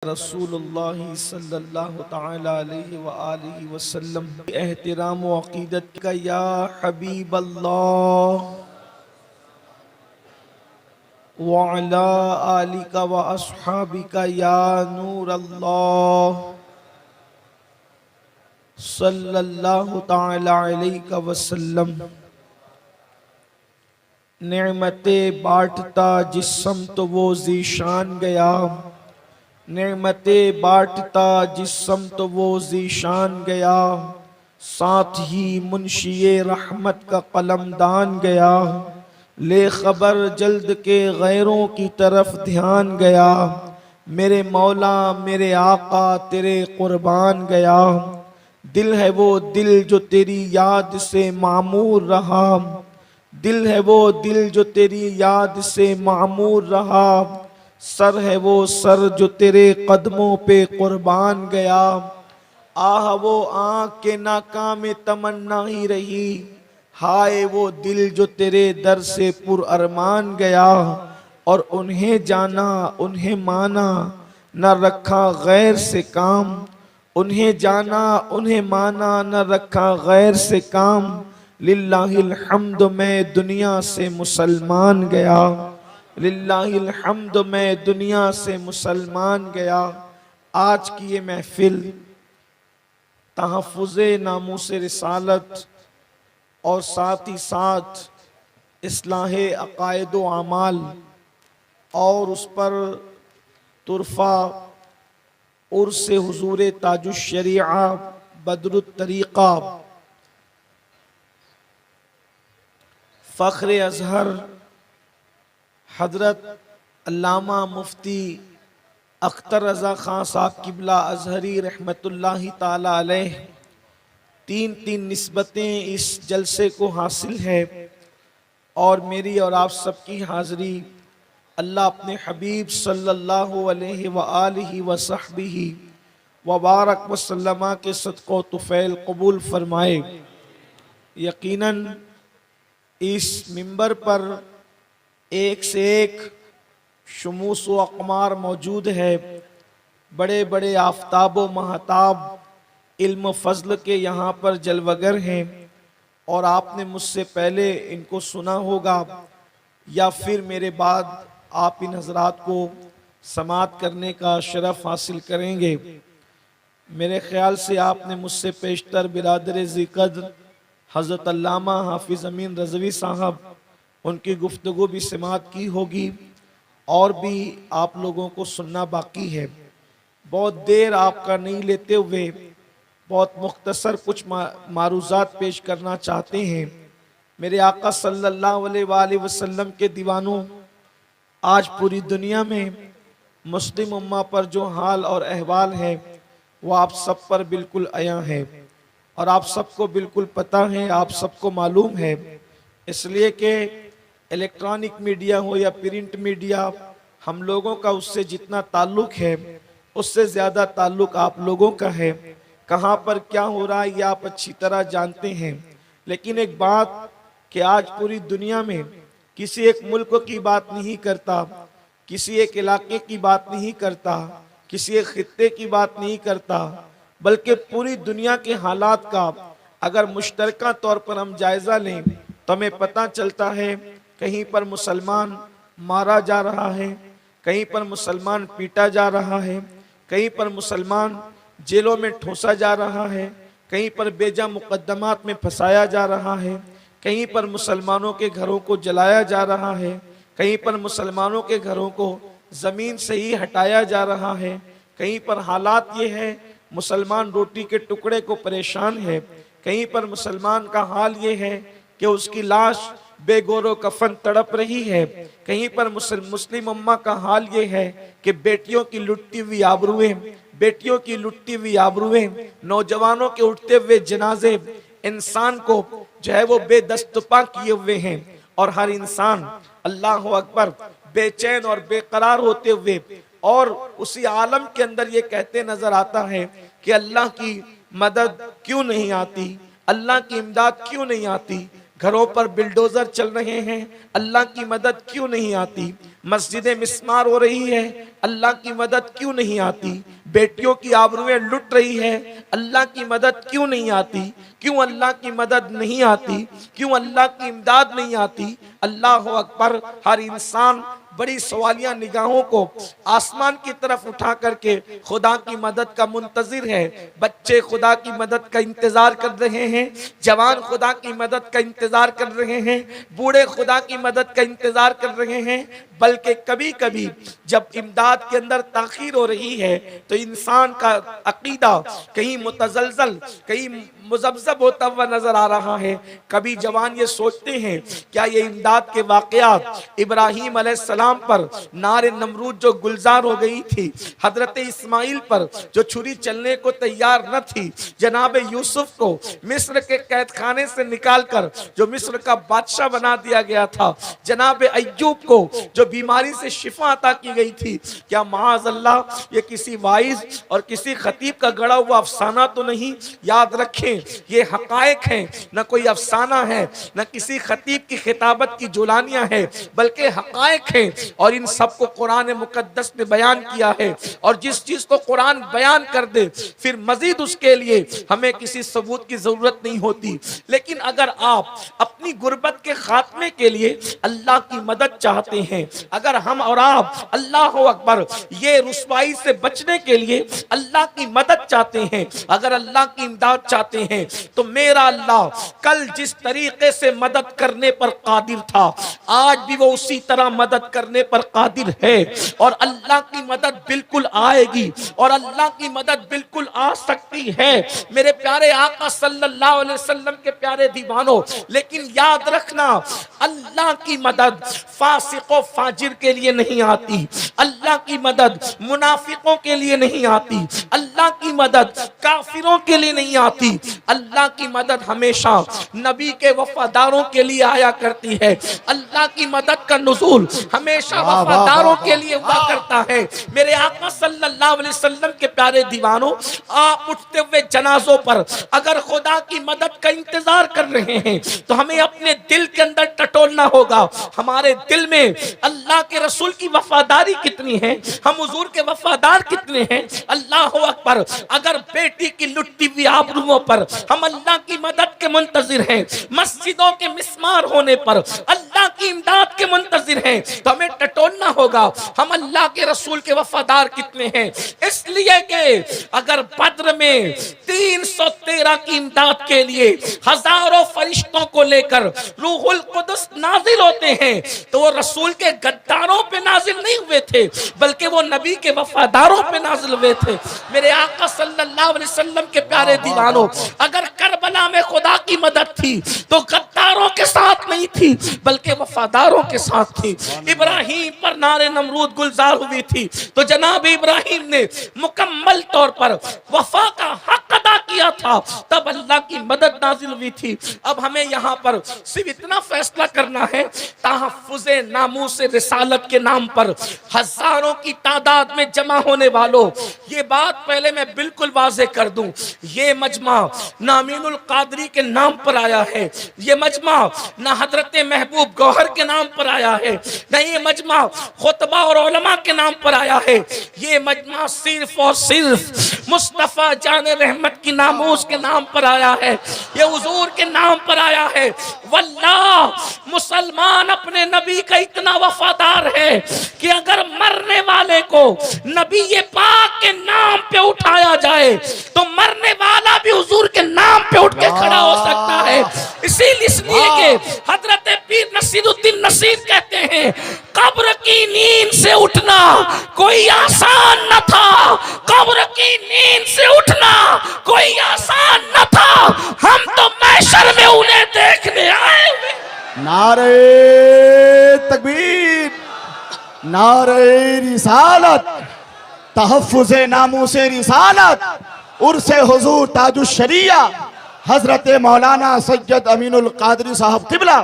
रसूलुल्लाह सल्लल्लाहु तआला अलैहि व आलिहि वसल्लम एहतराम व अक़ीदत का या हबीब अल्लाह व अला आलिका व अस्हाबिका या नूर अल्लाह सल्लल्लाहु तआला अलैहि वसल्लम। नेमतें बांटता जिस्म तो वो ज़ीशान गया, नेमतें बांटता जिस्म तो वो ज़ीशान गया, साथ ही मुंशिए रहमत का कलमदान गया। ले खबर जल्द के गैरों की तरफ ध्यान गया, मेरे मौला मेरे आका तेरे कुर्बान गया। दिल है वो दिल जो तेरी याद से मामूर रहा, दिल है वो दिल जो तेरी याद से मामूर रहा। सर है वो सर जो तेरे कदमों पे कुर्बान गया। आह वो आँख के नाकाम तमन्ना ही रही, हाय वो दिल जो तेरे दर से पुर अरमान गया। और उन्हें जाना उन्हें माना न रखा गैर से काम, उन्हें जाना उन्हें माना न रखा गैर से काम। लिल्लाहिल हम्द मैं दुनिया से मुसलमान गया, लिल्लाहिल हम्द मैं दुनिया से मुसलमान गया। आज की ये महफिल तहफ़्फ़ुज़े नामूसे रिसालत और साथ ही साथ इस्लाहे अक़ायद व आमाल और उस पर तुरफ़ा उर्स हुज़ूर ताजुश शरीआ बदरुत तरीक़ा फ़ख्र अज़हर हज़रत अल्लामा मुफ्ती अख्तर रज़ा ख़ान साहब किबला अज़हरी रहमतुल्लाहि ताला अलैह तीन निस्बतें इस जलसे को हासिल है। और मेरी और आप सबकी हाज़री अल्लाह अपने हबीब सल्लल्लाहु अलैहि व आलिहि व सहबिही व बारक व सल्लमा के सदक़ो तुफ़ैल कबूल फरमाए। यकीनन इस मिंबर पर एक से एक शुमूस व अक़मार मौजूद है। बड़े बड़े आफ़ताब व महताब इल्म फ़ज़ल के यहाँ पर जलवगर हैं और आपने मुझसे पहले इनको सुना होगा या फिर मेरे बाद आप इन हज़रात को समात करने का शरफ़ हासिल करेंगे। मेरे ख़्याल से आपने मुझसे पेशतर बिरादर ज़िक़द्र हज़रत अल्लामा हाफिज़ अमीन रज़वी साहब उनकी गुफ्तगू भी समात की होगी और भी आप लोगों को सुनना बाकी है। बहुत देर आपका नहीं लेते हुए बहुत मुख्तसर कुछ मारूज़ात पेश करना चाहते हैं। मेरे आका सल्लल्लाहु अलैहि वसल्लम के दीवानों, आज पूरी दुनिया में मुस्लिम उम्मा पर जो हाल और अहवाल है वो आप सब पर बिल्कुल आया है और आप सबको बिल्कुल पता है, आप सबको मालूम है। इसलिए कि इलेक्ट्रॉनिक मीडिया हो या प्रिंट मीडिया, हम लोगों का उससे जितना ताल्लुक़ है उससे ज़्यादा ताल्लुक़ आप लोगों का है। कहाँ पर क्या हो रहा है ये आप अच्छी तरह जानते हैं। लेकिन एक बात कि आज पूरी दुनिया में किसी एक मुल्क की बात नहीं करता, किसी एक इलाके की बात नहीं करता, किसी एक खित्ते की बात नहीं करता, बल्कि पूरी दुनिया के हालात का अगर मुश्तरका तौर पर हम जायज़ा लें तो हमें पता चलता है कहीं पर मुसलमान मारा जा रहा है, कहीं पर मुसलमान पीटा जा रहा है, कहीं पर मुसलमान जेलों में ठोसा जा रहा है, कहीं पर बेजा मुकद्दमात में फंसाया जा रहा है, कहीं पर मुसलमानों के घरों को जलाया जा रहा है, कहीं पर मुसलमानों के घरों को ज़मीन से ही हटाया जा रहा है, कहीं पर हालात ये है मुसलमान रोटी के टुकड़े को परेशान है, कहीं पर मुसलमान का हाल ये है कि उसकी लाश बेगोरो कफन तड़प रही है, कहीं पर मुस्लिम उम्मा का हाल ये है कि बेटियों की लुटती हुई आबरूएं, बेटियों की लुटती हुई आबरूएं, नौजवानों के उठते हुए जनाजे इंसान को जो है वो बेदस्तपा किए हुए हैं। और हर इंसान अल्लाह अकबर बेचैन और बेकरार होते हुए और उसी आलम के अंदर ये कहते नजर आता है कि अल्लाह की मदद क्यों नहीं आती, अल्लाह की इमदाद क्यों नहीं आती। घरों पर बिल्डोजर चल रहे हैं, अल्लाह की मदद क्यों नहीं आती? मस्जिदें मिस्मार हो रही है, अल्लाह की मदद क्यों नहीं आती? बेटियों की आबरूएं लुट रही है, अल्लाह की मदद क्यों नहीं आती? क्यों अल्लाह की मदद नहीं आती? क्यों अल्लाह की इमदाद नहीं आती? अल्लाह अकबर। हर इंसान बड़ी सवालिया निगाहों को आसमान की तरफ उठा करके खुदा की मदद का मुंतजिर है। बच्चे खुदा की मदद का इंतजार कर रहे हैं, जवान खुदा की मदद का इंतजार कर रहे हैं, बूढ़े खुदा की मदद का इंतजार कर रहे हैं। बल्कि कभी कभी जब इमदाद के अंदर ताखीर हो रही है तो इंसान का अकीदा कहीं मुतजलजल, कहीं मुजब्जब होता हुआ नजर आ रहा है। कभी जवान ये सोचते हैं क्या ये इमदाद के वाकयात इब्राहीम अलैहिस्सलाम पर नारे नमरूद जो गुलजार हो गई थी, हजरत इस्माइल पर जो छुरी चलने को तैयार न थी, जनाब यूसुफ को मिस्र के कैद खाने से निकालकर जो मिस्र का बादशाह बना दिया गया था, जनाब अय्यूब को जो बीमारी से शिफा अता की गई थी, क्या माअज़ल्लाह ये किसी वाइज और किसी खतीब का गढ़ा हुआ अफसाना तो नहीं? याद रखें ये हकायक हैं, न कोई अफसाना है, न किसी खतीब की खिताबत की जुलानियां है, बल्कि हकायक हैं। और इन सबको कुरान मुकद्दस ने बयान किया है। और जिस चीज को कुरान बयान कर दे फिर मजीद उसके लिए हमें किसी सबूत की जरूरत नहीं होती। लेकिन अगर आप अपनी गुर्बत के खात्मे के लिए अल्लाह की मदद चाहते हैं, अगर हम और आप अल्लाह अकबर ये रुसवाई से बचने के लिए अल्लाह की मदद चाहते हैं, अगर अल्लाह की इमदाद चाहते हैं, तो मेरा अल्लाह कल जिस तरीके से मदद करने पर कादिर था, आज भी वो उसी तरह मदद करने पर कादिर है। और अल्लाह की मदद बिल्कुल आएगी और अल्लाह की मदद बिल्कुल आ सकती है मेरे प्यारे आका सल्लल्लाहु अलैहि वसल्लम के प्यारे दीवानों। लेकिन याद रखना, अल्लाह की मदद फासिकों फाजिर के लिए नहीं आती, अल्लाह की मदद मुनाफिकों के लिए नहीं आती, अल्लाह की मदद काफिरों के लिए नहीं आती। अल्लाह की मदद हमेशा नबी के वफादारों के लिए आया करती है। अल्लाह की मदद का नुज़ूल हमेशा वफादारों के लिए हुआ करता है। मेरे आका सल्लल्लाहु अलैहि वसल्लम के प्यारे दीवानों, आप उठते हुए जनाजों पर अगर खुदा की मदद का इंतजार कर रहे हैं तो हमें अपने दिल के अंदर टटोलना होगा, हमारे दिल में अल्लाह के रसूल की वफादारी कितनी है, हम हुजूर के वफादार कितने हैं। अल्लाह अकबर। अगर बेटी की लुटती हुई आबरूओं पर हम अल्लाह की मदद के मुंतजिर हैं, मस्जिदों के मिस्मार होने पर अल्लाह की इमदाद के मुंतजिर हैं, तो हमें टटोलना होगा हम अल्लाह के रसूल के वफादार कितने हैं। इसलिए कि अगर बद्र में 313 की इमदाद के लिए हजारों फरिश्तों को लेकर रूहुल कुदस नाजिल होते हैं तो वो रसूल के गद्दारों पे नाजिल नहीं हुए थे, बल्कि वो नबी के वफादारों पे नाजिल हुए थे। मेरे आका सल्लल्लाहु अलैहि वसल्लम के प्यारे दीवानों, अगर करबला में खुदा की मदद थी तो गद्दारों के साथ नहीं थी बल्कि वफादारों के साथ थी। इब्राहीम पर नारे नमरूद गुलजार हुई थी तो जनाब इब्राहीम ने मुकम्मल तौर पर वफा का हक अदा किया था, तब अल्लाह की मदद नाजिल हुई थी। अब हमें यहाँ पर सिर्फ इतना फैसला करना है, तहफ़्फ़ुज़े नामूस रिसालत के नाम पर हजारों की तादाद में जमा होने वालों, ये बात पहले मैं बिल्कुल वाज़े कर दूं, ये मजमा ना अमीनुल कादरी के नाम पर आया है, ये मजमा ना हजरत महबूब गौहर के नाम पर आया है, न ये मजमा खुतबा और उलमा के नाम पर आया है। ये मजमा सिर्फ और सिर्फ मुस्तफ़ा जान रहमत की नामूस के नाम पर आया है, ये हुजूर के नाम पर आया है। वल्लाह मुसलमान अपने नबी का इतना वफादार है कि अगर मरने वाले को नबी ये पाक के नाम पे उठाया जाए तो मरने वाला भी हुजूर के नाम पे उठ के खड़ा हो सकता है। इसलिए कि हजरत पीर नसीरुद्दीन नसीर कहते हैं, कब्र की नींद से उठना कोई आसान न था, कब्र की नींद से उठना कोई आसान न था, हम तो महशर में उन्हें देखने आए हुए। नारे तकबीर, नारे रिसालत, तहफ़्फ़ुज़े नामूसे रिसालत, उर्से हुजूर ताजुश शरिया हजरत मौलाना सैयद अमीनुल कादरी साहब किबला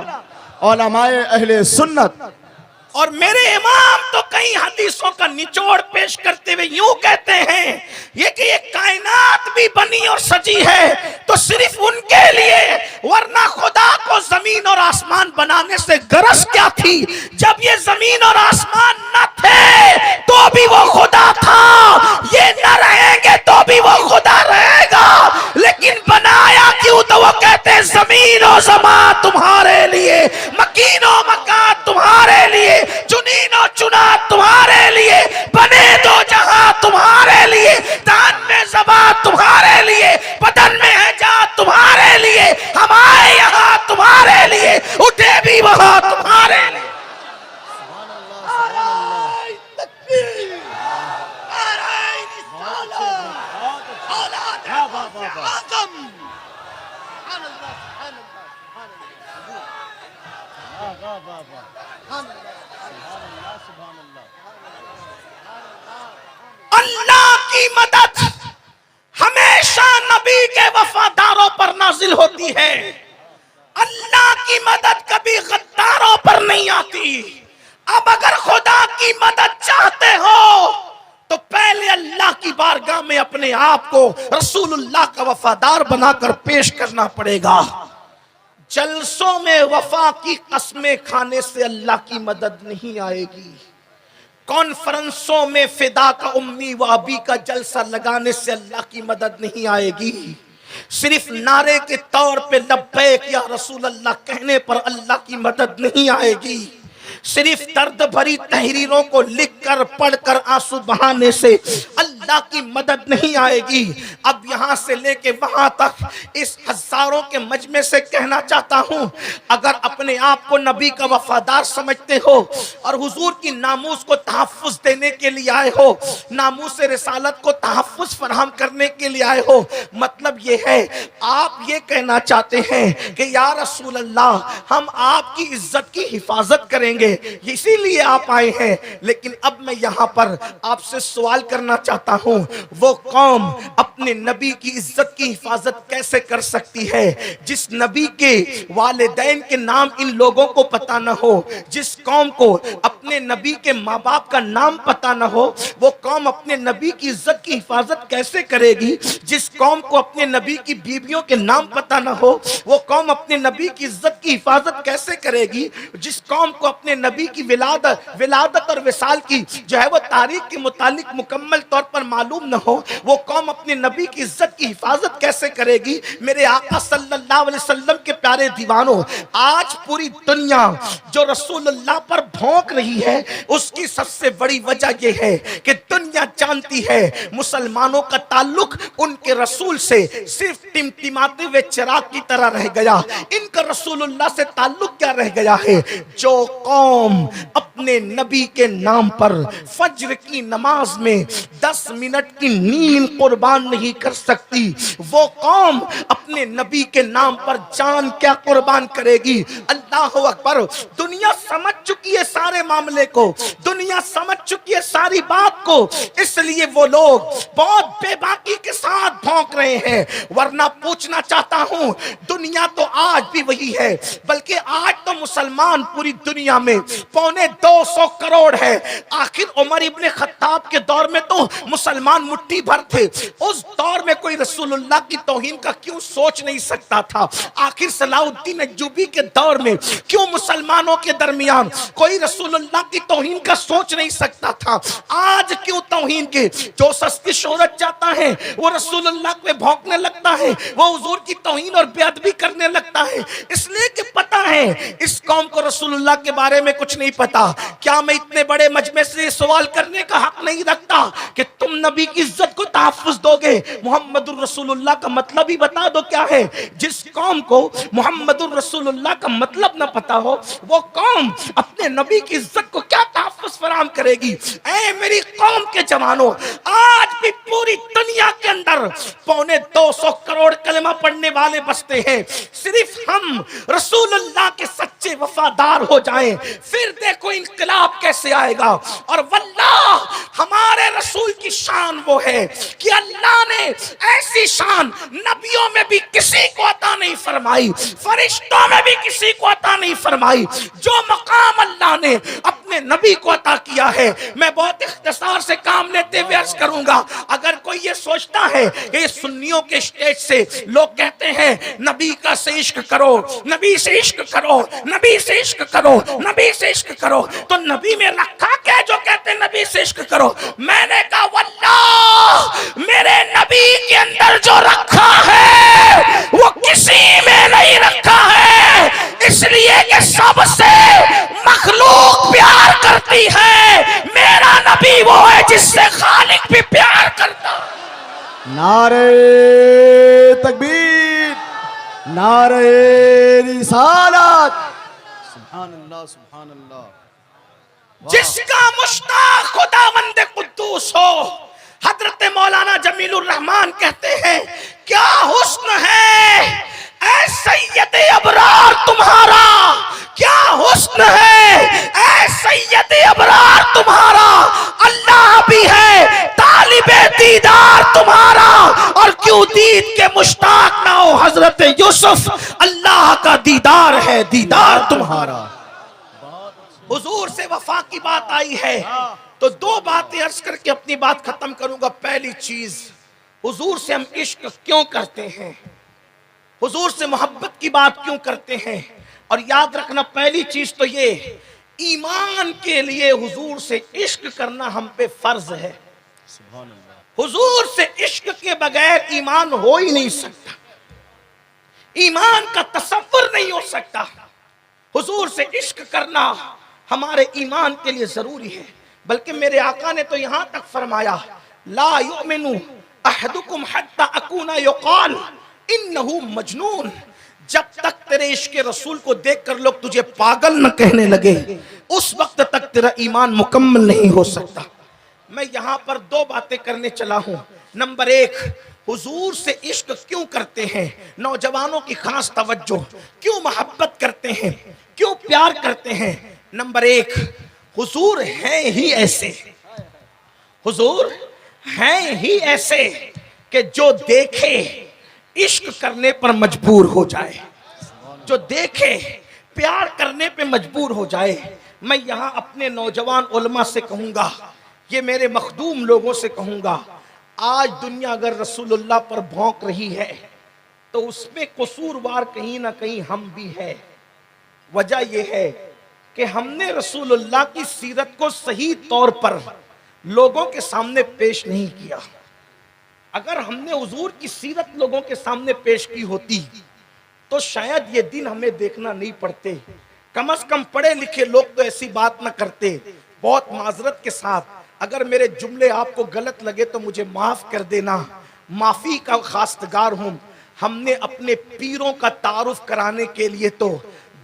उलमाए अहले सुन्नत। और मेरे इमाम तो कई हदीसों का निचोड़ पेश करते हुए यूं कहते हैं ये कि ये कायनात भी बनी और सजी है तो सिर्फ उनके लिए, वरना खुदा को जमीन जमीन और आसमान बनाने से गरज क्या थी? जब ये जमीन और आसमान न थे तो भी वो खुदा था, ये न रहेंगे तो भी वो खुदा रहेगा। लेकिन बनाया क्यों? तो वो कहते हैं जमीन और जमा तुम्हारे लिए, मकीन और मकान तुम्हारे लिए, चुनीन और चुना तुम्हारे लिए, बने दो जहां तुम्हारे लिए, दान में जबा तुम्हारे लिए, बदन में है जा तुम्हारे लिए, हम आए यहाँ तुम्हारे लिए, उठे भी वहां तुम्हारे लिए। अल्लाह की मदद हमेशा नबी के वफादारों पर नाजिल होती है। अल्लाह की मदद कभी गद्दारों पर नहीं आती। अब अगर खुदा की मदद चाहते हो तो पहले अल्लाह की बारगाह में अपने आप को रसूलुल्लाह का वफादार बनाकर पेश करना पड़ेगा। जलसों में वफा की कस्में खाने से अल्लाह की मदद नहीं आएगी। कॉन्फ्रेंसों में फिदा का उम्मी व अबी का जलसा लगाने से अल्लाह की मदद नहीं आएगी। सिर्फ नारे के तौर पे लब्बैक या रसूल अल्लाह कहने पर अल्लाह की मदद नहीं आएगी। सिर्फ दर्द भरी तहरीरों को लिखकर पढ़कर आंसू बहाने से अल्लाह की मदद नहीं आएगी। अब यहां से लेके वहां तक इस हजारों के मजमे से कहना चाहता हूं, अगर अपने आप को नबी का वफादार समझते हो और हुजूर की नामूस को तहफ्फुज देने के लिए आए हो, नामूस रिसालत को तहफ्फुज फराहम करने के लिए आए हो, मतलब ये है आप ये कहना चाहते हैं कि या रसूल अल्लाह हम आपकी इज्जत की हिफाजत करेंगे, इसीलिए आप आए हैं। लेकिन अब मैं यहाँ पर आपसे सवाल करना चाहता हूँ, वो कौम अपने नबी की इज्जत की हिफाजत कैसे कर सकती है जिस नबी के वालिदैन के नाम इन लोगों को पता न हो? जिस कौम को अपने नबी के माँ बाप का नाम पता न हो, वो कौम अपने नबी की इज्जत की हिफाजत कैसे करेगी? जिस कौम को अपने नबी की बीवियों के नाम पता न हो, वो कौम अपने नबी की इज्जत की हिफाजत कैसे करेगी? जिस कौम को अपने नबी की विलादत और विसाल की जो है वो तारीख के मुतालिक मुकम्मल तौर पर मालूम न हो, वो कौम अपने नबी की इज्जत की हिफाजत कैसे करेगी? मेरे आका सल्लल्लाहु अलैहि वसल्लम के प्यारे दीवानों, आज पूरी दुनिया जो रसूलुल्लाह पर भौंक रही है, उसकी सबसे बड़ी वजह यह है कि दुनिया जानती है मुसलमानों का ताल्लुक उनके रसूल से सिर्फ टिमटिमाते हुए चिराग की तरह रह गया। इनका रसूलुल्लाह से ताल्लुक क्या रह गया है? जो कौम अपने नबी के नाम पर फज्र की नमाज में 10 मिनट की नींद कुर्बान नहीं कर सकती, वो कौम अपने नबी के नाम पर जान क्या कुर्बान करेगी? अल्लाह अकबर। दुनिया समझ चुकी है सारे मामले को, दुनिया समझ चुकी है सारी बात को, इसलिए वो लोग बहुत बेबाकी के साथ भौंक रहे हैं। वरना पूछना चाहता हूं, दुनिया तो आज भी वही है, बल्कि आज तो मुसलमान पूरी दुनिया में 225 करोड़ है। आखिर उमर इब्ने खत्ताब के दौर में तो मुसलमान मुट्ठी भर थे, उस दौर में कोई रसूलुल्लाह की तौहीन का क्यों सोच नहीं सकता था? आखिर सलाहुद्दीन अय्यूबी के दौर में क्यों मुसलमानों के दरमियान कोई रसूलुल्लाह की तौहीन का सोच नहीं सकता था? आज क्यों तौहीन के जो सस्ती शोहरत चाहता है वो रसूलुल्लाह पे भौंकने लगता है, वो हुजूर की तौहीन और बेअदबी करने लगता है? इसलिए कि पता है इस कौम को रसूलुल्लाह के बारे में कुछ नहीं पता। क्या मैं इतने बड़े मजमे से सवाल करने का हक नहीं रखता कि तुम नबी की इज्जत को तहफ्फुज दोगे? मुहम्मदुर रसूलुल्लाह का मतलब ही बता दो क्या है। जिस कौम को मुहम्मदुर रसूलुल्लाह का मतलब ना पता हो, वो कौम अपने नबी की इज्जत को क्या तहफ्फुज फराहम करेगी? ऐ मेरी कौम के जवानों, आज भी पूरी दुनिया के अंदर 225 करोड़ कलमा पढ़ने वाले बसते हैं। सिर्फ हम रसूलुल्लाह के सच्चे वफादार हो जाएं, फिर देखो इनकलाब कैसे आएगा। और वल्लाह हमारे रसूल की शान वो है कि अल्लाह ने ऐसी शान नबियों में भी किसी को अता नहीं फरमाई, फरिश्तों में भी किसी को अता नहीं फरमाई, जो मकाम अल्लाह ने अपने नबी को अता किया है। मैं बहुत इख्तिसार से काम लेते हुए अर्ज करूंगा, अगर कोई ये सोचता है कि ये सुन्नियों के स्टेज से लोग कहते हैं नबी का से इश्क करो, नबी से इश्क करो, नबी से इश्क करो, नबी से इश्क करो, तो नबी में रखा क्या जो कहते हैं नबी से इश्क करो? मैंने कहा वल्लाह मेरे नबी के अंदर जो रखा है वो किसी में नहीं रखा है, इसलिए कि सबसे मखलूक प्यार करती है, मेरा नबी वो है जिससे खालिक भी प्यार करता। नारे तकबीर, नारे रिसालत, सुभान अल्लाह, सुभान अल्लाह। जिसका मुश्ताक खुदावंद कुद्दूस हो, हजरत मौलाना जमीलुर रहमान कहते हैं क्या हुस्न है ऐ सैयद अबरार तुम्हारा, क्या हुस्न है ऐ सैयद अबरार तुम्हारा, अल्लाह भी है तालिबे दीदार तुम्हारा, और क्यों दीद के मुश्ताक ना हो हजरत यूसुफ, अल्लाह का दीदार है दीदार तुम्हारा। हुजूर से वफा की बात आई है तो दो बातें अर्ज करके अपनी बात खत्म करूंगा। पहली चीज, हुजूर से हम इश्क क्यों करते हैं, हुजूर से मोहब्बत की बात क्यों करते हैं, और याद रखना पहली चीज तो ये, ईमान के लिए हुजूर से इश्क करना हम पे फर्ज है। हुजूर से इश्क के बगैर ईमान हो ही नहीं सकता, ईमान का तसव्वुर नहीं हो सकता। हुजूर से इश्क करना हमारे ईमान के लिए जरूरी है। बल्कि मेरे आका ने तो यहां तक फरमाया ला युमिनु अहदुकुम हत्ता अकूना युकाल इन्नहु मजनून, जब तक तेरे इश्क रसूल को देखकर लोग तुझे पागल न कहने लगे उस वक्त तक तेरा ईमान मुकम्मल नहीं हो सकता। मैं यहां पर दो बातें करने चला हूं। नंबर एक, हुजूर से इश्क क्यों करते हैं, नौजवानों की खास तवज्जो, क्यों मोहब्बत करते हैं, क्यों प्यार करते हैं। नंबर एक, हुजूर हैं ही ऐसे, हुजूर हैं ही ऐसे कि जो देखे इश्क करने पर मजबूर हो जाए, जो देखे प्यार करने पे मजबूर हो जाए। मैं यहां अपने नौजवान उलमा से कहूंगा, ये मेरे मखदूम लोगों से कहूंगा, आज दुनिया अगर रसूलुल्लाह पर भौंक रही है तो उसमें कसूरवार कहीं ना कहीं हम भी है। वजह यह है कि हमने रसूलुल्लाह की सीरत को सही तौर पर लोगों के सामने पेश नहीं किया। अगर हमने हुजूर की सीरत लोगों के सामने पेश की होती तो शायद ये दिन हमें देखना नहीं पड़ते। कम से कम पढ़े लिखे लोग तो ऐसी बात ना करते। बहुत माजरत के साथ अगर मेरे जुमले आपको गलत लगे तो मुझे माफ कर देना, माफी का खास्तगार हूं। हमने अपने पीरों का तारुफ कराने के लिए तो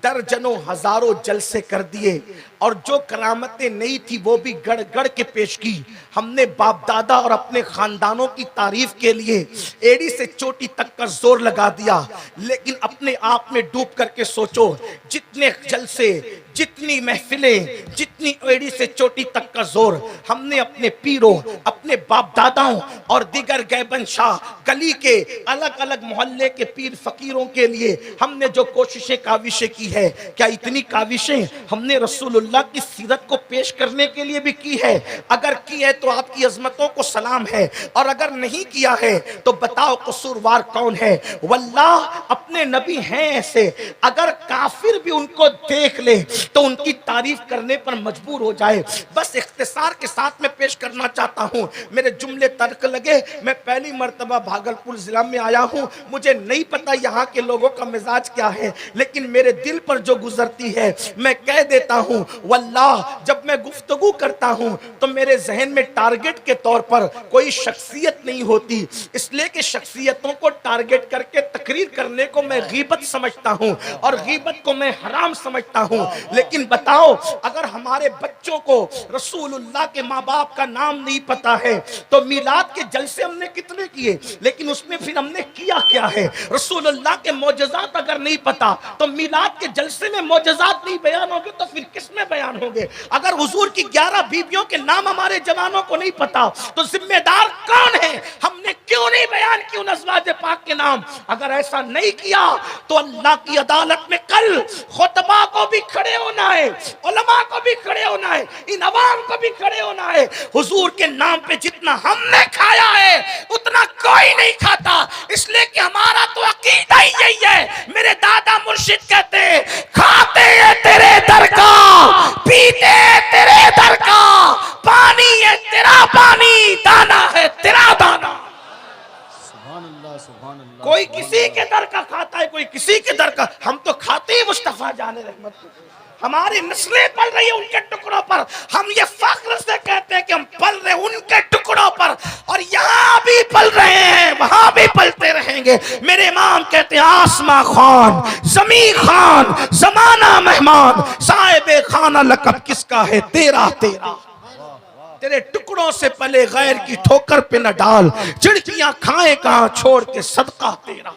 दर्जनों हजारों जलसे कर दिए और जो करामतें नहीं थी वो भी गढ़ गढ़ के पेश की। हमने बाप दादा और अपने खानदानों की तारीफ के लिए एड़ी से चोटी तक का जोर लगा दिया। लेकिन अपने आप में डूब करके सोचो, जितने जलसे, जितनी महफिलें, जितनी एड़ी से चोटी तक का जोर हमने अपने पीरों, अपने बाप दादाओं और दिगर गैबन शाह गली के अलग अलग मोहल्ले के पीर फकीरों के लिए हमने जो कोशिशें काविशें की है, क्या इतनी काविशें हमने रसूलुल्लाह की सीरत को पेश करने के लिए भी की है? अगर की है तो आपकी अजमतों को सलाम है, और अगर नहीं किया है तो बताओ कसूरवार कौन है? वल्लाह अपने नबी हैं ऐसे, अगर काफिर भी उनको देख ले तो उनकी तारीफ करने पर मजबूर हो जाए। बस इख्तिसार के साथ में पेश करना चाहता हूं, मेरे जुमले तर्क लगे। मैं पहली मर्तबा भागलपुर जिला में आया हूं, मुझे नहीं पता यहाँ के लोगों का मिजाज क्या है, लेकिन मेरे दिल पर जो गुजरती है मैं कह देता हूं। वल्लाह जब मैं गुफ्तगू करता हूं तो मेरे जहन में टारगेट के तौर पर कोई शख्सियत नहीं होती, इसलिए कि शख्सियतों को टारगेट करके तकरीर करने को मैं गीबत समझता हूं और गीबत को मैं हराम समझता हूं। लेकिन बताओ, अगर हमारे बच्चों को रसूलुल्लाह के माँ बाप का नाम नहीं पता है तो मिलाद के जलसे हमने कितने किए, लेकिन उसमें फिर हमने किया क्या है? रसूलुल्लाह के मौजज़ात अगर नहीं पता तो मिलाद के जलसे में मौजज़ात नहीं बयान होंगे तो फिर किस में बयान होंगे? अगर हुजूर की 11 बीवियों के नाम हमारे जवानों को नहीं पता तो जिम्मेदार कौन है? हमने क्यों नहीं बयान की उन अज़वाज पाक के के नाम। अगर ऐसा नहीं किया तो अल्लाह की अदालत में कल खुतबा को भी खड़े होना है, उलमा को भी खड़े होना है, इन अवाम को भी खड़े होना है। हुजूर के नाम पे जितना हमने खाया है उतना कोई नहीं खाता, इसलिए कि हमारा तो अकीदा ही यही है। मेरे दादा मुर्शिद कहते हैं, खाते हैं तेरे दर का, पीते हैं तेरे दर का, पानी है तेरा पानी, दाना है तेरा दाना। सुभान अल्लाह, सुभान अल्लाह। कोई किसी के दर का खाता है, कोई किसी के दर का। हम तो खाते ही मुस्तफा जाने रहमत को। हमारी नस्लें पल रही है उनके टुकड़ों पर। हम ये फख्र से कहते हैं कि हम पल रहे हैं उनके टुकड़ों पर, और यहाँ भी पल रहे हैं, वहां भी पलते रहेंगे। मेरे इमाम कहते हैं, आसमां खान, जमी खान, जमाना मेहमान, साहिबे खाना लकब किसका है, तेरा तेरा। तेरे टुकड़ों से पले गैर की ठोकर पे न डाल, चिड़चियां खाए कहां छोड़ के सदका तेरा।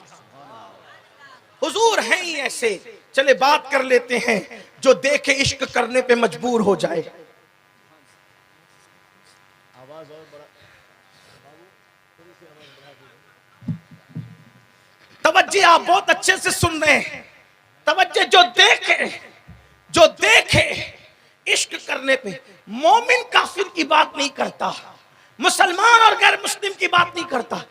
हुजूर हैं ही ऐसे। चले बात कर लेते हैं जो देखे इश्क करने पे मजबूर हो जाए। तवज्जो, आप बहुत अच्छे से सुन रहे हैं। तवज्जो, जो देखे इश्क करने पे, मोमिन काफिर की बात नहीं करता, मुसलमान और गैर मुस्लिम की बात नहीं करता।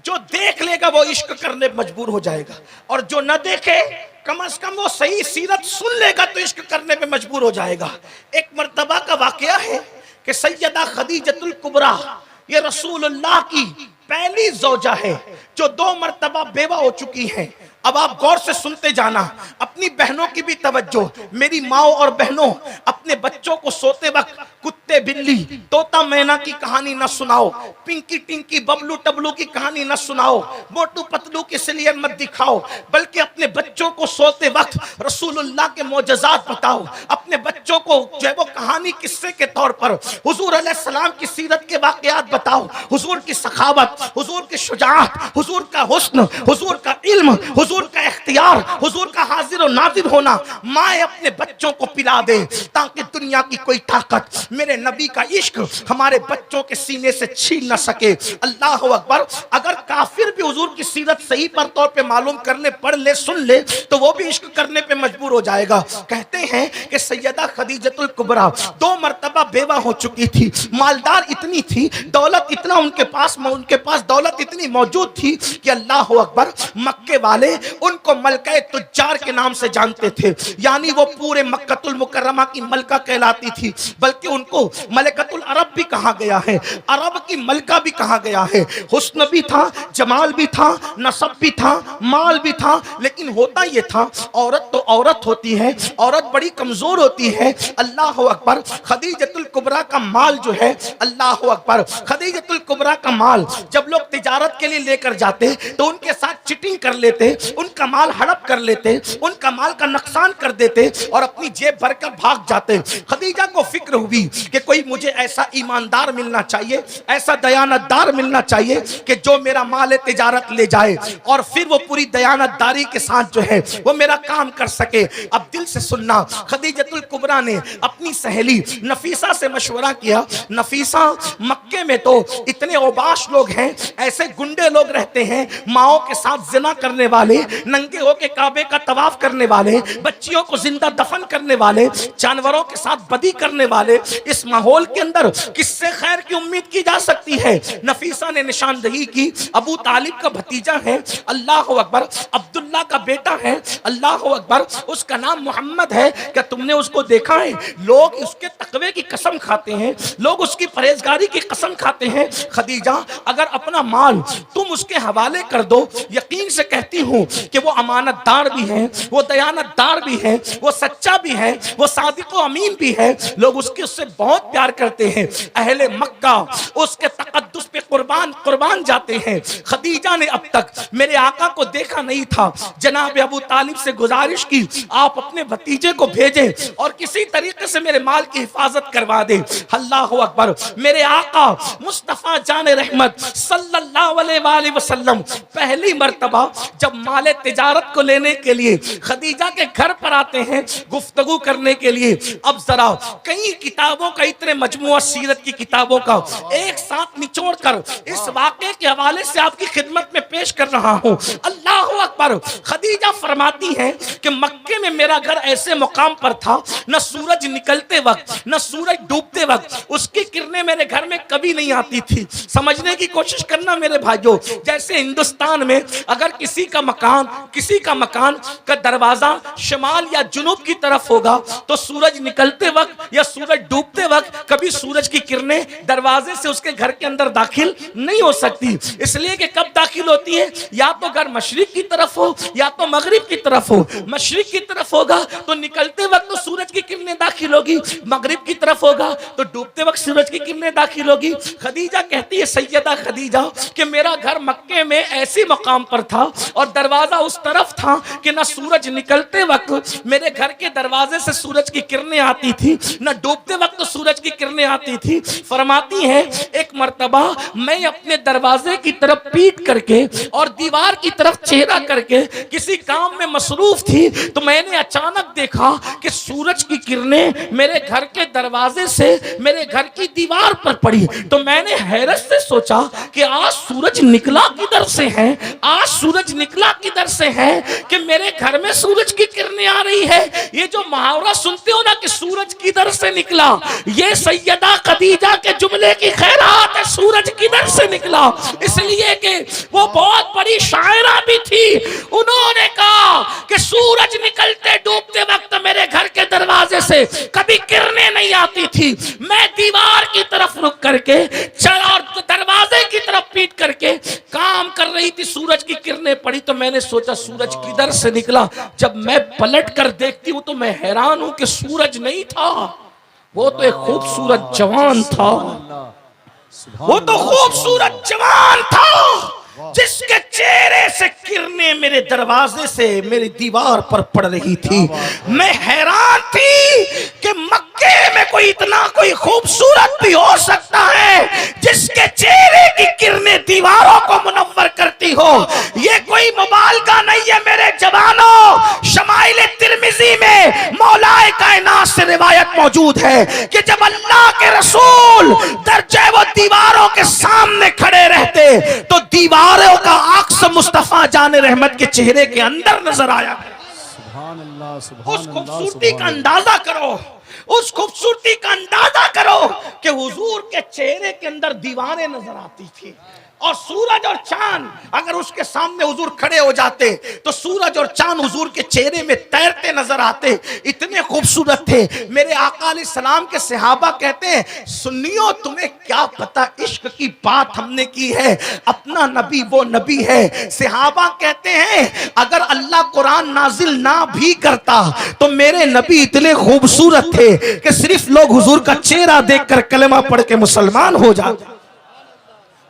जो देख लेगा वो इश्क करने पे मजबूर हो जाएगा, और जो न देखे कम से कम वो सही सीरत सुन लेगा तो इश्क करने पे मजबूर हो जाएगा। एक मर्तबा का वाकया है कि सैयदा खदीजतुल कुबरा, ये रसूलुल्लाह की पहली ज़ौजा है जो 2 मर्तबा बेवा हो चुकी हैं। अब आप गौर से सुनते जाना, अपनी बहनों की भी तवज्जो। मेरी माओ और बहनों, अपने बच्चों को सोते वक्त कुत्ते बिल्ली तोता मैना की कहानी न सुनाओ, पिंकी टिंकी बबलू टबलू की कहानी न सुनाओ, मोटू पतलू की सीरियल मत दिखाओ, बल्कि अपने बच्चों को सोते वक्त रसूलुल्लाह के मोजज़ात बताओ। अपने बच्चों को जो है वो कहानी किस्से के तौर पर हुजूर अलैहिस्सलाम की सीरत के वाक़यात बताओ, हुजूर की सखावत, हुजूर की शुजाअत, हुजूर का हुस्न, हुजूर का इल्म, हुजूर का इख्तियार, हुजूर का हाजिर और नाजिर होना। माए अपने बच्चों को पिला दे ताकि दुनिया की कोई ताकत मेरे नबी का इश्क हमारे बच्चों के सीने से छीन न सके। अल्लाह अकबर। अगर काफिर भी हुजूर की सीरत सही पर तौर पे मालूम कर ले, पढ़ ले, सुन ले, तो वो भी इश्क करने पे मजबूर हो जाएगा। कहते हैं कि सैयदा खदीजतुल कुबरा 2 मर्तबा बेवा हो चुकी थी, मालदार इतनी थी, दौलत इतना उनके पास दौलत इतनी मौजूद थी कि अल्लाह अकबर, मक्के वाले उनको मलका तुज्जार के नाम से जानते थे। यानी वो पूरे मक्कतुल मुकर्रमा की मलका कहलाती थी, बल्कि उनको मलकतुल अरब भी कहा गया है, अरब की मलका भी कहा गया है। हुस्न भी था, जमाल भी था, नसब भी था, माल भी था, लेकिन होता ये था, औरत तो औरत होती है, औरत बड़ी कमजोर होती है। अल्लाह अकबर। खदीजतुल कुबरा का माल जो है, अल्लाह अकबर, खदीजतुल कुबरा का माल जब लोग तिजारत के लिए लेकर जाते तो उनके साथ चिटिंग कर लेते, उनका माल हड़प कर लेते, उनका माल का नुकसान कर देते और अपनी जेब भरकर भाग जाते। खदीजा को फिक्र हुई कि कोई मुझे ऐसा ईमानदार मिलना चाहिए, ऐसा दयानतदार मिलना चाहिए कि जो मेरा माल तिजारत ले जाए और फिर वो पूरी दयानतदारी के साथ जो है वो मेरा काम कर सके। अब दिल से सुनना, खदीजतुल कुबरा ने अपनी सहेली नफीसा से मशवरा किया। नफीसा, मक्के में तो इतने औबाश लोग हैं, ऐसे गुंडे लोग रहते हैं, माओ के साथ जिना करने वाले, नंगे होके काबे का तवाफ करने वाले, बच्चियों को जिंदा दफन करने वाले, जानवरों के साथ बदी करने वाले। इस माहौल के अंदर किससे खैर की उम्मीद की जा सकती है? नफीसा ने निशानदही की, अबू तालिब का भतीजा है, अल्लाह अकबर, अब्दुल्ला का बेटा है, अल्लाह अकबर, उसका नाम मोहम्मद है। क्या तुमने उसको देखा है? लोग उसके तकवे की कसम खाते हैं, लोग उसकी परहेजगारी की कसम खाते हैं। खदीजा, अगर अपना माल तुम उसके हवाले कर दो, यकीन से कहती हूँ कि वो अमानतदार भी है, वो दयानतदार भी है, वो सच्चा भी है, वो सादिक व अमीन भी है। लोग उससे बहुत प्यार करते हैं। अहले मक्का उसके तकद्दुस पे कुर्बान जाते हैं। खदीजा ने अब तक मेरे आका को देखा नहीं था, जनाब अबू तालिब से गुजारिश की आप अपने भतीजे को भेजें और किसी तरीके से मेरे माल की हिफाजत करवा दें। अल्लाह अकबर। मेरे आका मुस्तफ़ा जान रहमत सल्लल्लाहु अलैहि वसल्लम पहली मर्तबा जब माले तिजारत को लेने के लिए खदीजा के घर पर आते हैं गुफ्तगू करने के लिए। अब जरा कई किताबों का, इतने मजमुआ सीरत की किताबों का एक साथ निचोड़ कर इस वाक़े के हवाले से आपकी खिदमत में पेश कर रहा हूँ। अल्लाह अकबर। खदीजा फरमाती है कि मक्के में मेरा घर ऐसे मुकाम पर था, न सूरज निकलते वक्त न सूरज डूबते वक्त उसकी किरणें मेरे घर में कभी नहीं आती थी। समझने की कोशिश करना मेरे भाइयों, जैसे हिंदुस्तान में अगर किसी का मकान का दरवाजा शिमाल या जुनूब की तरफ होगा तो सूरज निकलते वक्त या सूरज डूबते वक्त कभी सूरज की किरणें दरवाजे से उसके घर के अंदर दाखिल नहीं हो सकती। इसलिए कि कब दाखिल होती है, या तो घर मशरिक की तरफ हो या तो मगरिब की तरफ हो। मशरिक की तरफ होगा तो निकलते वक्त तो सूरज की किरणें दाखिल होगी, मगरिब की तरफ होगा तो डूबते वक्त सूरज की किरणें दाखिल होगी। खदीजा कहती है, सैयदा खदीजा, कि मेरा घर मक्के में ऐसी मकाम पर था और दरवाजा उस तरफ था कि न सूरज निकलते वक्त मेरे घर के दरवाजे से सूरज की किरणें आती थी, न डूबते वक्त तो सूरज की किरणें आती थी। फरमाती है एक मर्तबा मैं अपने दरवाजे की तरफ पीट करके और दीवार की तरफ चेहरा करके किसी काम में मसरूफ थी तो मैंने अचानक देखा कि सूरज की किरणें मेरे घर के दरवाजे से मेरे घर की दीवार पर पड़ी। तो मैंने हैरत से सोचा कि आज सूरज निकला किधर से है, आज सूरज निकला किधर से है कि मेरे घर में सूरज की किरणें आ रही है। ये जो मुहावरा सुनते हो ना कि सूरज किधर से निकला, ये सैयदा खदीजा के जुमले की खैरात है, सूरज किधर से निकला। इसलिए कि वो बहुत बड़ी शायरा भी थी। उन्होंने कहा कि सूरज निकलते डूबते वक्त मेरे घर के दरवाजे से कभी किरणें नहीं आती थी। मैं दीवार की तरफ रुक करके और दरवाजे की तरफ पीट करके काम कर रही थी, सूरज की किरणें पड़ी तो मैंने सोचा सूरज किधर से निकला। जब मैं पलट कर देखती हूं तो मैं हैरान हूं कि सूरज नहीं था, वो तो एक खूबसूरत जवान था। वो तो खूबसूरत जवान था जिसके चेहरे से किरणें मेरे दरवाजे से मेरी दीवार पर पड़ रही थी। मैं हैरान थी कि मक्के में कोई खूबसूरत भी हो सकता है जिसके चेहरे की किरणें दीवारों को मुनव्वर करती हो। ये कोई मुबालगा नहीं है मेरे जवानों। शमाइल तिर्मिज़ी में मौलाए कायनात से रिवायत मौजूद है कि जब अल्लाह के रसूल दरजे वो दीवारों के सामने खड़े रहते तो दीवारों का अक्स मुस्तफा जाने रहमत के चेहरे के अंदर नजर आया। सुभान अल्लाह, सुभान उस अल्लाह, खूबसूरती का सुभान अंदाजा करो, उस खूबसूरती का अंदाजा करो कि हुजूर के चेहरे के अंदर दीवारें नजर आती थी और सूरज और चांद अगर उसके सामने हुजूर खड़े हो जाते तो सूरज और चांद हुजूर के चेहरे में तैरते नजर आते। इतने खूबसूरत थे। मेरे आका अलैहिस्सलाम के सहाबा कहते हैं, सुन्नियों तुम्हें क्या पता इश्क की बात हमने की है, अपना नबी वो नबी है। सहाबा कहते हैं अगर अल्लाह कुरान नाजिल ना भी करता तो मेरे नबी इतने खूबसूरत थे कि सिर्फ लोग हुजूर का चेहरा देखकर कलमा पढ़ के मुसलमान हो जाते।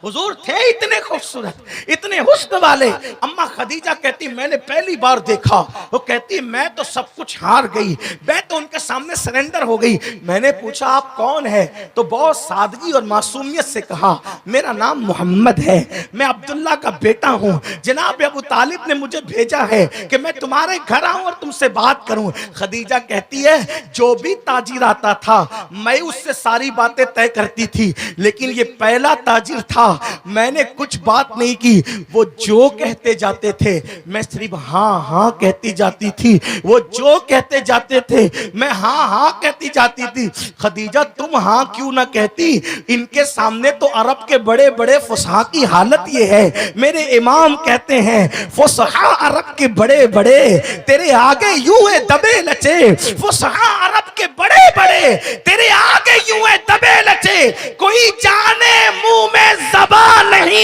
हुजूर थे इतने खूबसूरत, इतने हुस्न वाले। अम्मा खदीजा कहती मैंने पहली बार देखा, वो कहती मैं तो सब कुछ हार गई, मैं तो उनके सामने सरेंडर हो गई। मैंने पूछा आप कौन है, तो बहुत सादगी और मासूमियत से कहा मेरा नाम मोहम्मद है, मैं अब्दुल्ला का बेटा हूँ। जनाब अबू तालिब ने मुझे भेजा है कि मैं तुम्हारे घर आऊँ और तुमसे बात करूँ। खदीजा कहती है जो भी ताजिर आता था मैं उससे सारी बातें तय करती थी, लेकिन ये पहला ताजिर था, मैंने कुछ बात नहीं की। वो जो कहते जाते थे मैं सिर्फ हाँ हाँ कहती जाती थी, वो जो कहते जाते थे मैं हाँ हाँ कहती जाती थी। खदीजा तुम हाँ क्यों ना कहती, इनके सामने तो अरब के बड़े बड़े फुसहा की हालत ये है। मेरे इमाम कहते हैं फुसहा अरब के बड़े बड़े तेरे आगे यूं है दबे लचे, फुसहा अरब के बड़े बड़े तेरे आगे यूं है दबे लचे, कोई जाने मुंह में ज़बान नहीं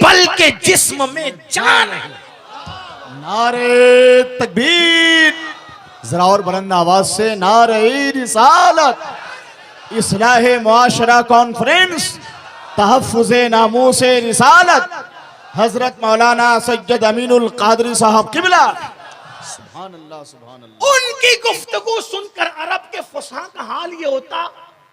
बल्कि जिस्म में जान है। नारे तकबीर, जरा और बुलंद आवाज से नारे रिसालत, इस्लाह मुआशरा कॉन्फ्रेंस, तहफ़्फ़ुज़े नामूसे रिसालत, हजरत मौलाना सैयद अमीनुल कादरी साहब किबला। सुभान अल्लाह सुभान अल्लाह। उनकी गुफ्तगू सुनकर अरब के फुसहा का हाल ये होता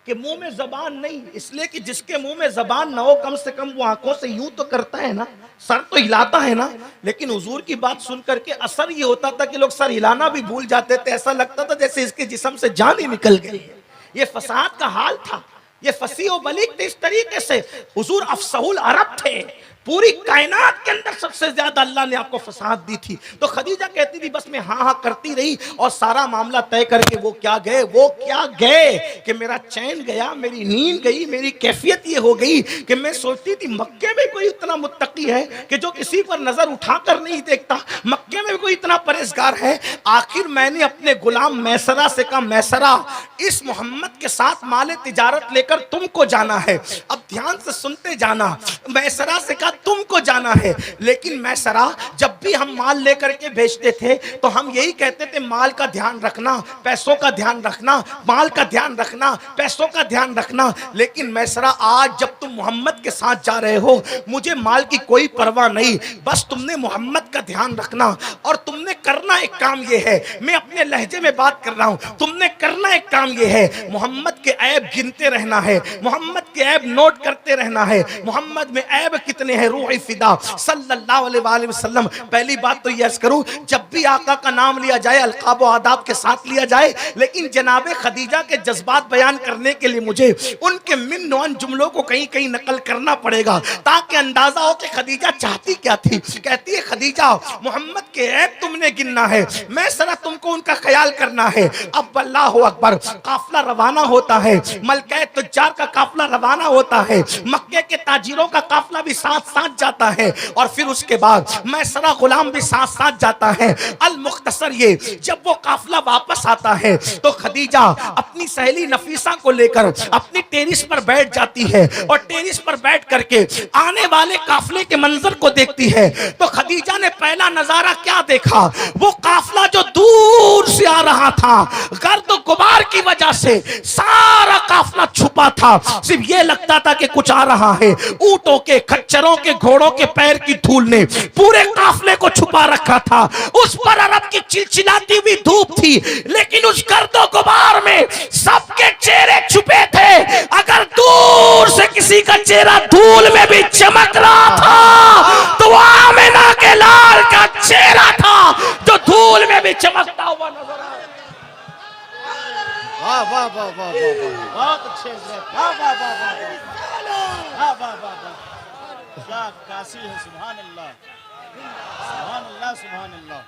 कि मुंह में जबान नहीं, इसलिए कि जिसके मुंह में जबान ना हो कम से कम वो आंखों से यूं तो करता है ना, सर तो हिलाता है ना। लेकिन हुजूर की बात सुन करके असर ये होता था कि लोग सर हिलाना भी भूल जाते थे, ऐसा लगता था जैसे इसके जिस्म से जान ही निकल गई है। ये फसाद का हाल था, ये फसी व बलीग थे। इस तरीके से हुजूर अफसहुल अरब थे, पूरी कायनात के अंदर सबसे ज्यादा अल्लाह ने आपको फसाद दी थी। तो खदीजा कहती थी बस मैं हाँ हाँ करती रही और सारा मामला तय करके वो क्या गए कि मेरा चैन गया, मेरी नींद गई, मेरी कैफियत ये हो गई कि मैं सोचती थी मक्के में कोई इतना मुत्तकी है कि जो किसी पर नजर उठाकर नहीं देखता, मक्के में कोई इतना परहेजगार है। आखिर मैंने अपने गुलाम मैसरा से कहा, मैसरा इस मोहम्मद के साथ माले तिजारत लेकर तुमको जाना है। अब ध्यान से सुनते जाना, मैसरा से कहा तुमको जाना है, लेकिन मैसरा जब भी हम माल लेकर के भेजते थे तो हम यही कहते थे माल का ध्यान रखना, पैसों का ध्यान रखना, माल का ध्यान रखना, पैसों का ध्यान रखना। लेकिन मैसरा आज जब तुम मोहम्मद के साथ जा रहे हो, मुझे माल की कोई परवाह नहीं, बस तुमने मोहम्मद का ध्यान रखना और तुमने करना एक काम ये है, मैं अपने लहजे में बात कर रहा हूं, तुमने करना एक काम ये है, मोहम्मद के ऐब गिनते रहना है, मोहम्मद के ऐब नोट करते रहना है। मोहम्मद में ऐब कितने हैं? रूह फिदा सल्लल्लाहु अलैहि वसल्लम। पहली बात तो ये अर्ज करूं, जब भी आका का नाम लिया जाए अलकाब और आदाब के साथ लिया जाए, लेकिन जनाबे खदीजा के जज्बात बयान करने के लिए मुझे उनके मिन नौन जुमलों को कहीं कहीं नकल करना पड़ेगा ताकि अंदाजा हो कि खदीजा चाहती क्या थी। कहती है खदीजा मोहम्मद के ऐब तुमने गिनना है, मैं सरा तुमको उनका ख्याल करना है। अब अल्लाहु अकबर, काफिला रवाना होता है, मलके तुज्जार का काफिला रवाना होता है, मक्के के ताजिरों का काफिला भी साथ साथ जाता है और फिर उसके बाद मैसरा गुलाम भी साथ साथ जाता है। अल मुख्तसर ये जब वो काफिला वापस आता है तो खदीजा अपनी सहेली नफीसा को लेकर अपनी टेरिस पर बैठ जाती है और टेरिस पर बैठ करके आने वाले काफिले के मंजर को देखती है। तो खदीजा ने पहला नजारा क्या देखा? वो काफिला जो दूर से आ रहा था, गर्द गुबार की वजह से सारा काफिला छुपा था, सिर्फ ये लगता था कि कुछ आ रहा है। ऊंटों के, खच्चरों के, घोड़ों के पैर की धूल ने पूरे काफिले को छुपा रखा था। उस पर अरब की चिलचिलाती हुई धूप थी, लेकिन उस गर्दो गुबार में सबके चेहरे छुपे थे। अगर दूर से किसी का चेहरा धूल में भी चमक रहा था तो वो आमिना के लाल का चेहरा था जो धूल में भी चमकता हुआ नजर आया। वाह वाह वाह वाह वाह, बहुत अच्छे, वाह वाह वाह वाह वाह वाह, क्या काशी है। सुभान अल्लाह सुभान अल्लाह सुभान अल्लाह।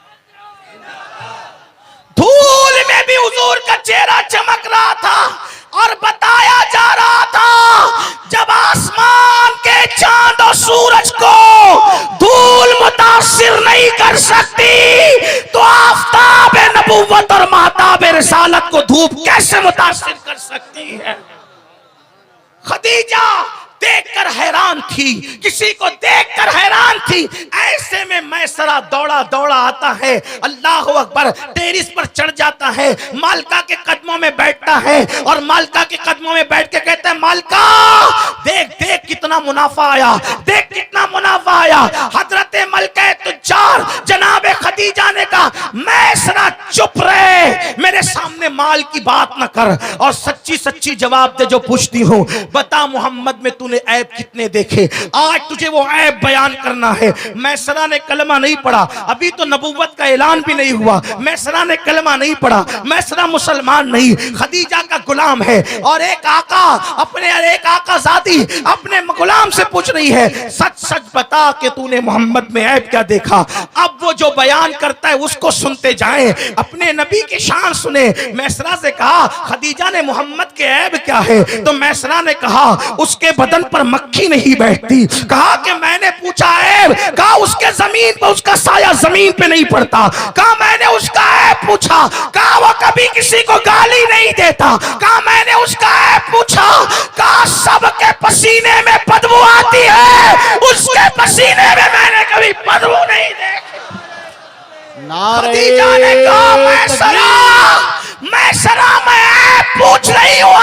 धूल में भी हुजूर का चेहरा चमक रहा था और बताया जा रहा था जब आसमान के चांद और सूरज को धूल मुतासिर नहीं कर सकती तो आफताब नबुव्वत और महताब रिसालत को धूप कैसे मुतासिर कर सकती है। खदीजा देखकर हैरान थी, किसी को देखकर हैरान थी। ऐसे में मैसरा दौड़ा दौड़ा आता है, अल्लाह अकबर, टेरिस पर चढ़ जाता है, मालका के कदमों में बैठता है और मालका के कदमों में बैठ के कहता है मालका देख देख कितना मुनाफा आया, देख कितना मुनाफा आया। हजरत मलके तुज्जार जनाबे खदीजा ने कहा मैसरा चुप रहे, मेरे सामने माल की बात न कर और सच्ची सच्ची जवाब दे जो पूछती हूँ। बता मोहम्मद में तूने ऐब कितने देखे, आज तुझे वो ऐब बयान करना है। मैसरा ने कलमा नहीं पढ़ा, अभी तो नबुव्वत का ऐलान भी नहीं हुआ, मैसरा ने कलमा नहीं पढ़ा, मैसरा मुसलमान नहीं, खदीजा का गुलाम है। और एक आकाज़ादी अपने गुलाम से पूछ रही है सच सच बता कि तूने मोहम्मद में ऐब क्या देखा। अब वो जो बयान करता है उसको सुनते जाएं, अपने नबी की शान सुने। मैसरा से कहा खदीजा ने मोहम्मद के ऐब क्या है? तो मैसरा ने कहा उसके बदन पर मक्खी नहीं बैठती। कहा कि मैंने पूछा ऐब, कहा उसके जमीन पर उसका साया जमीन पे नहीं पड़ता। कहा मैंने उसका ऐब पूछा, कहा वो कभी किसी को गाली नहीं देता। कहा मैंने उसका ऐब पूछा, कहा सबके पसीने में बदबू आती है, उसके पसीने में मैंने कभी बदबू नहीं देखी। खदीजा ने कहा मैसरा मैं पूछ रही हूँ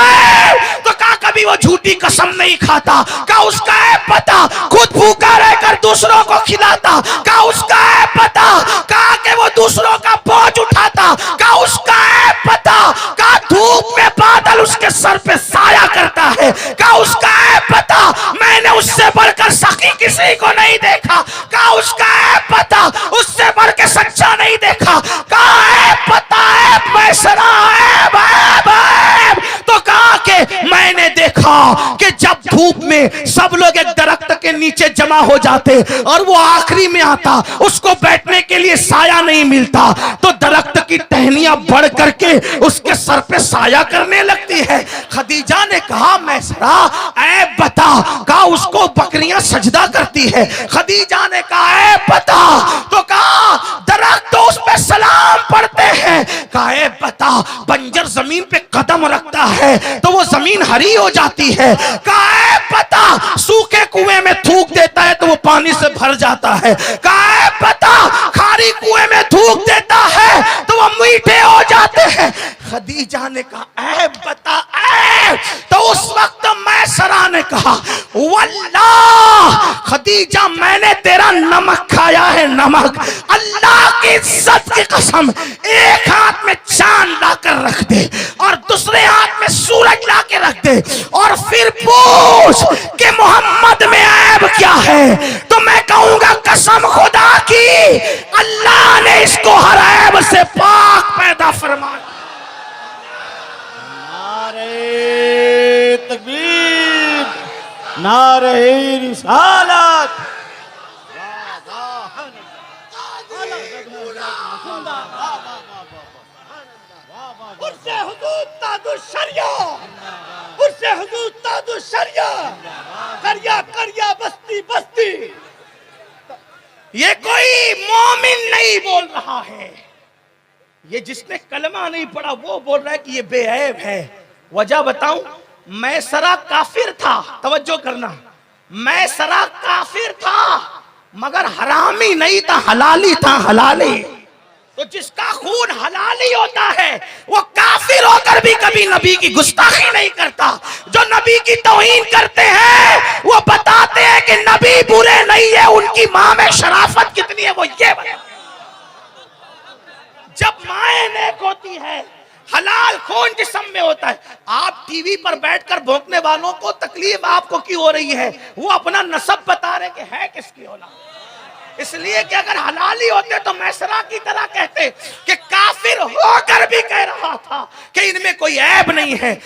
तो कहा कभी वो झूठी कसम नहीं खाता। कहा उसका ऐब पता, खुद भूखा रहकर दूसरों को खिलाता, कहा उसका है पता, कहा कि वो दूसरों का बोझ उठाता, कहा उसका है पता, कहा धूप में बादल उसके सर पे साया करता है, कहा उसका है पता, मैंने उससे बढ़कर सखी किसी को नहीं देखा, कहा उसका है पता, उससे बढ़ के सच्चा नहीं देखा, कहा है पता है मैसरा है भाई। तो कहा कि मैंने देखा कि जब धूप में सब लोग एक दरख्त के नीचे जमा हो जाते और वो आखिरी में आता, उसको बैठने के लिए साया नहीं मिलता, तो दरख्त की टहनियां बढ़ करके उसके सर पे साया करने लगती है। खदीजा ने कहा मैसरा ऐ बता, कहा उसको बकरियां सजदा करती है। खदीजा ने कहा ऐ बता, तो कहा दरख्त तो उस पे सलाम पढ़ते हैं। कहा ऐ बता, बंजर जमीन पे कदम रखता है तो वो जमीन हरी हो जाती है। कहा ऐ बता, सूखे कुएं में थूक देता है तो वो पानी से भर जाता है। कहा ऐ बता, खारी कुएं में थूक देता है तो वो मीठे हो जाते हैं। खदीजा ने कहा ऐ बता ऐ, तो उस वक्त मैसरा ने कहा वल्लाह खदीजा मैंने तेरा नमक खाया है, नमक, अल्लाह की इज्जत की कसम, एक हाथ में चांद लाकर रख दे और दूसरे हाथ में सूरज लाके रख दे और फिर पूछ कि मोहम्मद में ऐब क्या है, तो मैं कहूंगा कसम खुदा की अल्लाह ने इसको हर ऐब से पाक पैदा फरमाया। नारे तकबीर, नारे रिसालत। उससे हुदूद तादु शरिया, उससे हुदूद तादु शरिया, करिया करिया बस्ती बस्ती। ये कोई मोमिन नहीं बोल रहा है, ये जिसने कलमा नहीं पढ़ा वो बोल रहा है कि ये बेऐब है। वजह बताऊं, मैसरा काफिर था, तवज्जो करना, मैसरा काफिर था मगर हरामी नहीं था, हलाली था, हलाली। तो जिसका खून हलाली होता है वो काफिर होकर भी कभी नबी की गुस्ताखी नहीं करता। जो नबी की तौहीन करते हैं वो बताते हैं कि नबी बुरे नहीं है, उनकी मां में शराफत कितनी है वो ये बताते। जब माएं नेक होती है, हलाल खून जिस्म में होता है। आप टीवी पर बैठकर भौंकने वालों को तकलीफ आपको क्यों हो रही है, वो अपना नसब बता रहे कि है किसकी औलाद, इसलिए कि अगर हलाली होते तो मैसरा की तरह कहते कि काफिर होकर भी कह रहा था कि इनमें कोई ऐब नहीं है।